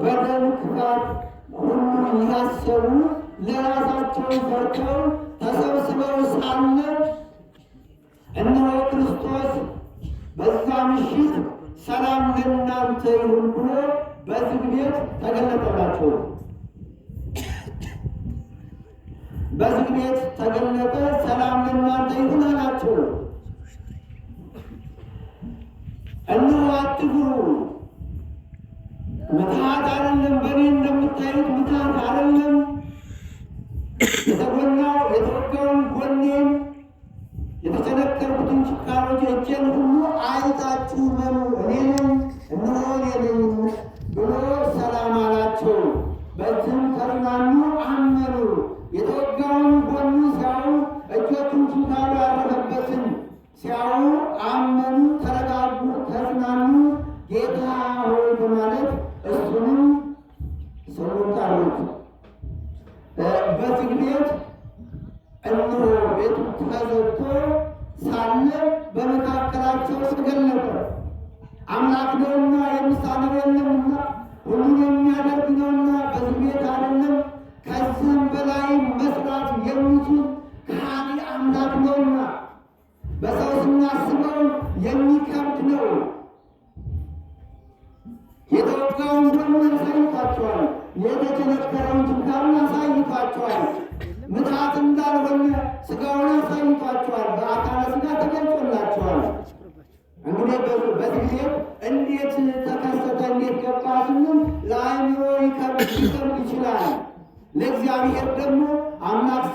በደል፣ ክፋት ሁሉ እያሰቡ ለራሳቸው ፈርተው ተሰብስበው ሳለ እነሆ ክርስቶስ በዛ ምሽት ሰላም ለእናንተ ይሁን ብሎ በዝግ ቤት ተገለጠላቸው። በዝግ ቤት ተገለጠ። ሰላም ለእናንተ ይሁን አላቸው። እነሆ አትፍሩ፣ ምትሃት አይደለም፣ በእኔ እንደምታዩት ምትሃት አይደለም። የተወጋውን ጎኔን የተቸነከርኩትን ችካሮች እጄን ሁሉ አይታችሁ መኑ፣ እኔንም እነሆ እኔ ነኝ ብሎ ሰላም አላቸው። በዚህም ተጽናኑ፣ አመኑ። የተወጋውን ጎኑ ሲያዩ፣ እጆቹን ችንካሩ ያረፈበትን ሲያዩ አመኑ፣ ተረጋጉ፣ ተጽናኑ። ጌታ ሆይ በማለት እሱንም ስሙን ጠሩት። በዝግ ቤት እነሆ ቤቱ ተዘግቶ ሳለ በመካከላቸው ተገለጠ። አምላክ ነውና የሚሳነው የለምና ሁሉን የሚያደርግ ነውና በዝግ ቤት አይደለም፣ ከዚህም በላይ መስራት የሚችል ከሃሊ አምላክ ነውና በሰው ስናስበው የሚከብድ ነው። የተወጋውን ጎን አሳይቷቸዋል። የተቸነከረውን ችንካሩን አሳይቷቸዋል። ምትሃት እንዳልሆነ ሥጋውን አሳይቷቸዋል። በአካለ ሥጋ ተገልጾላቸዋል። እንግዲህ በዚህ ጊዜ እንዴት ተከሰተ፣ እንዴት ገባ ስንል ለአእምሮ ይከብድ ይችላል። ለእግዚአብሔር ደግሞ አምላክ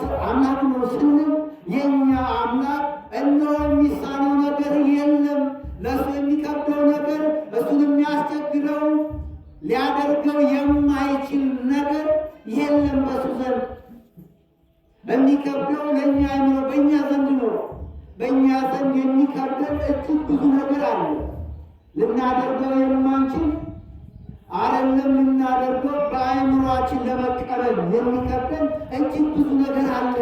ነው ስንል የእኛ አምላክ እነሆ የሚሳነው ነገር የለም። ለእሱ የሚከብደው ነገር፣ እሱን የሚያስቸግረው ሊያደርገው የማይችል ነገር የለም። በሱ ዘንድ የሚከብደው ለእኛ አይምሮ በእኛ ዘንድ ነው። በእኛ ዘንድ የሚከብደን እጅግ ብዙ ነገር አለ። ልናደርገው የማንችል አይደለም፣ ልናደርገው በአይምሯችን ለመቀበል የሚከብደን እጅግ ብዙ ነገር አለ።